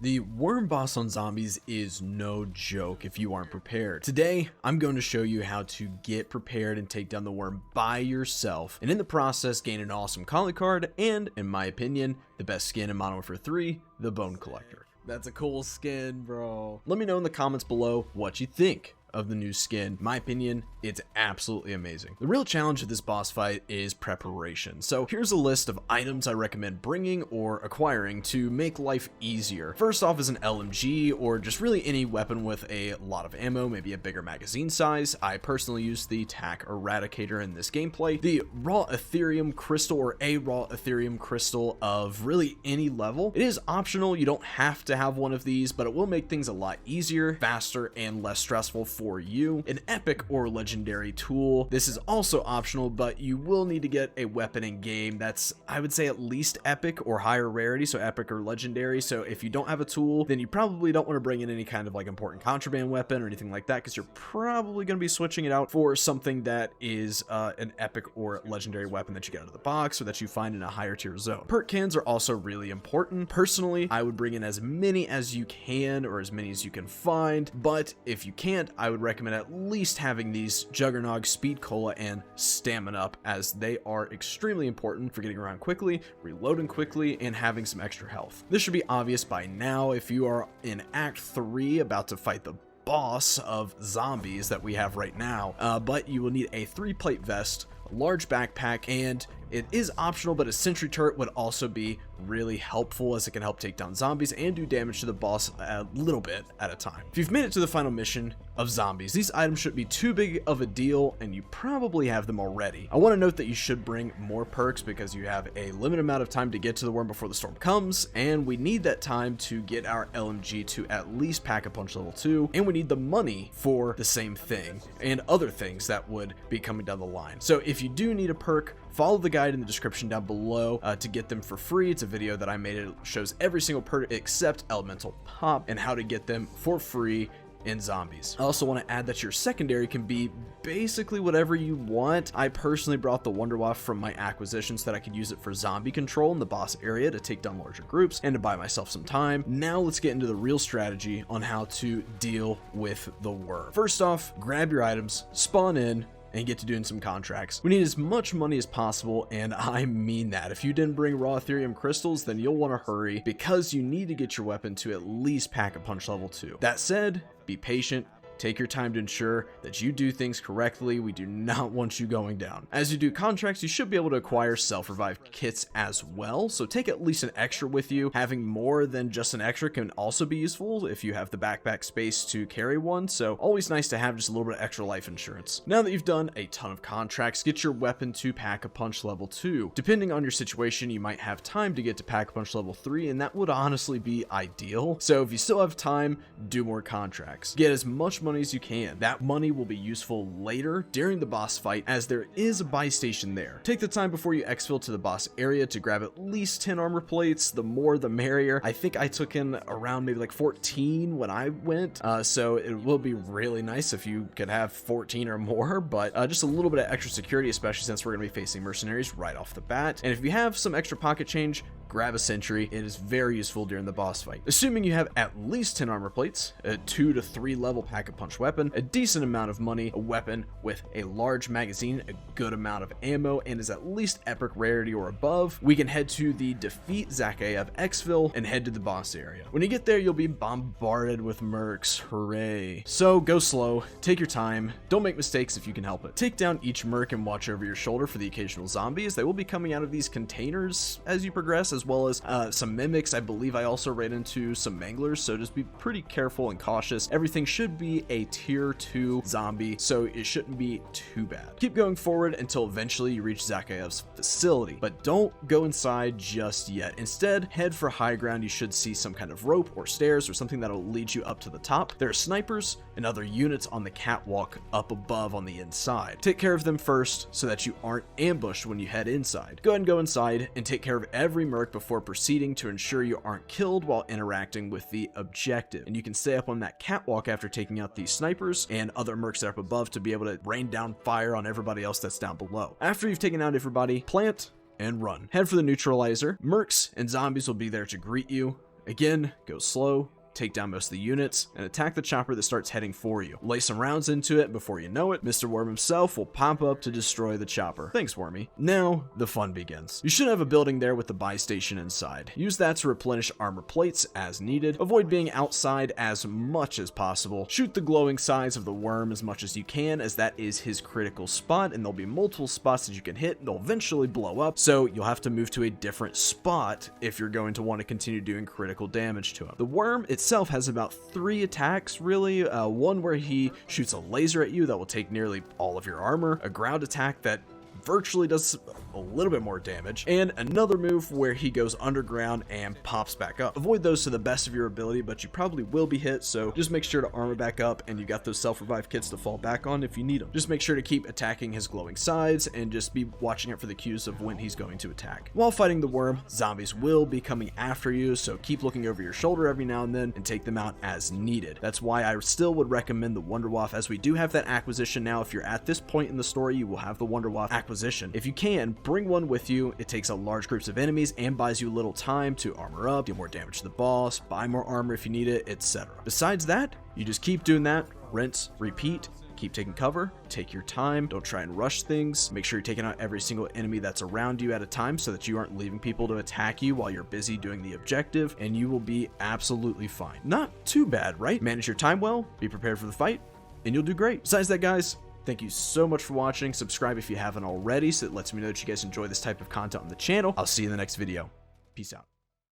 The worm boss on zombies is no joke if you aren't prepared. Today, I'm going to show you how to get prepared and take down the worm by yourself, and in the process gain an awesome collie card and, in my opinion, the best skin in Modern Warfare 3, the Bone Collector. That's a cool skin, bro. Let me know in the comments below what you think of the new skin. In my opinion, it's absolutely amazing. The real challenge of this boss fight is preparation. So here's a list of items I recommend bringing or acquiring to make life easier. First off is an LMG or just really any weapon with a lot of ammo, maybe a bigger magazine size. I personally use the TAC Eradicator in this gameplay. The raw Ethereum crystal or a raw Ethereum crystal of really any level. It is optional, you don't have to have one of these, but it will make things a lot easier, faster, and less stressful for you. An epic or legendary tool. This is also optional, but you will need to get a weapon in game that's, I would say, at least epic or higher rarity, so epic or legendary. So if you don't have a tool, then you probably don't want to bring in any kind of like important contraband weapon or anything like that, because you're probably going to be switching it out for something that is an epic or legendary weapon that you get out of the box or that you find in a higher tier zone. Perk cans are also really important. Personally, I would bring in as many as you can or as many as you can find, but if you can't, I would recommend at least having these Juggernog, Speed Cola, and Stamina up, as they are extremely important for getting around quickly, reloading quickly, and having some extra health. This should be obvious by now if you are in Act 3 about to fight the boss of zombies that we have right now, but you will need a 3-plate vest, a large backpack, and it is optional, but a sentry turret would also be really helpful, as it can help take down zombies and do damage to the boss a little bit at a time. If you've made it to the final mission of zombies, these items shouldn't be too big of a deal, and you probably have them already. I want to note that you should bring more perks because you have a limited amount of time to get to the worm before the storm comes, and we need that time to get our LMG to at least Pack-a-Punch level 2, and we need the money for the same thing and other things that would be coming down the line. So if you do need a perk, follow the guide in the description down below to get them for free. It's a video that I made. It shows every single perk except Elemental Pop and how to get them for free in zombies. I also want to add that your secondary can be basically whatever you want. I personally brought the Wonderwaff from my acquisition so that I could use it for zombie control in the boss area to take down larger groups and to buy myself some time. Now let's get into the real strategy on how to deal with the worm. First off, grab your items, spawn in, and get to doing some contracts. We need as much money as possible, and I mean that. If you didn't bring raw Ethereum crystals, then you'll want to hurry, because you need to get your weapon to at least Pack-a-Punch level 2. That said, be patient. Take your time to ensure that you do things correctly. We do not want you going down. As you do contracts, you should be able to acquire self-revive kits as well, so take at least an extra with you. Having more than just an extra can also be useful if you have the backpack space to carry one, so always nice to have just a little bit of extra life insurance. Now that you've done a ton of contracts, get your weapon to Pack-a-Punch level 2. Depending on your situation, you might have time to get to Pack-a-Punch level 3, and that would honestly be ideal. So if you still have time, do more contracts. Get as much money as you can. That money will be useful later during the boss fight, as there is a buy station there. Take the time before you exfil to the boss area to grab at least 10 armor plates. The more the merrier. I think I took in around maybe like 14 when I went, so it will be really nice if you could have 14 or more, but just a little bit of extra security, especially since we're going to be facing mercenaries right off the bat. And if you have some extra pocket change, grab a sentry. It is very useful during the boss fight. Assuming you have at least 10 armor plates, a 2 to 3 level Pack-a-Punch weapon, a decent amount of money, a weapon with a large magazine, a good amount of ammo, and is at least epic rarity or above, we can head to the Defeat Zakayev exfil and head to the boss area. When you get there, you'll be bombarded with mercs. Hooray. So go slow, take your time, don't make mistakes if you can help it. Take down each merc and watch over your shoulder for the occasional zombies. They will be coming out of these containers as you progress, as well as some mimics. I believe I also ran into some manglers, so just be pretty careful and cautious. Everything should be a tier 2 zombie, so it shouldn't be too bad. Keep going forward until eventually you reach Zakayev's facility, but don't go inside just yet. Instead, head for high ground. You should see some kind of rope or stairs or something that'll lead you up to the top. There are snipers and other units on the catwalk up above on the inside. Take care of them first so that you aren't ambushed when you head inside. Go ahead and go inside and take care of every merc before proceeding to ensure you aren't killed while interacting with the objective. And you can stay up on that catwalk after taking out these snipers and other mercs that are up above to be able to rain down fire on everybody else that's down below. After you've taken out everybody, plant and run. Head for the neutralizer. Mercs and zombies will be there to greet you. Again, go slow, take down most of the units, and attack the chopper that starts heading for you. Lay some rounds into it, before you know it, Mr. Worm himself will pop up to destroy the chopper. Thanks, Wormy. Now, the fun begins. You should have a building there with the buy station inside. Use that to replenish armor plates as needed. Avoid being outside as much as possible. Shoot the glowing sides of the worm as much as you can, as that is his critical spot, and there'll be multiple spots that you can hit. They'll eventually blow up, so you'll have to move to a different spot if you're going to want to continue doing critical damage to him. The worm itself has about 3 attacks, really. One where he shoots a laser at you that will take nearly all of your armor, a ground attack that virtually does a little bit more damage, and another move where he goes underground and pops back up. Avoid those to the best of your ability, but you probably will be hit, so just make sure to armor back up, and you got those self-revive kits to fall back on if you need them. Just make sure to keep attacking his glowing sides, and just be watching out for the cues of when he's going to attack. While fighting the worm, zombies will be coming after you, so keep looking over your shoulder every now and then, and take them out as needed. That's why I still would recommend the Wunderwaffe, as we do have that acquisition now. If you're at this point in the story, you will have the Wunderwaffe acquisition. If you can, bring one with you. It takes a large groups of enemies and buys you a little time to armor up, deal more damage to the boss, buy more armor if you need it, etc. Besides that, you just keep doing that, rinse, repeat, keep taking cover, take your time, don't try and rush things, make sure you're taking out every single enemy that's around you at a time so that you aren't leaving people to attack you while you're busy doing the objective, and you will be absolutely fine. Not too bad, right? Manage your time well, be prepared for the fight, and you'll do great. Besides that, guys, thank you so much for watching. Subscribe if you haven't already, so it lets me know that you guys enjoy this type of content on the channel. I'll see you in the next video. Peace out.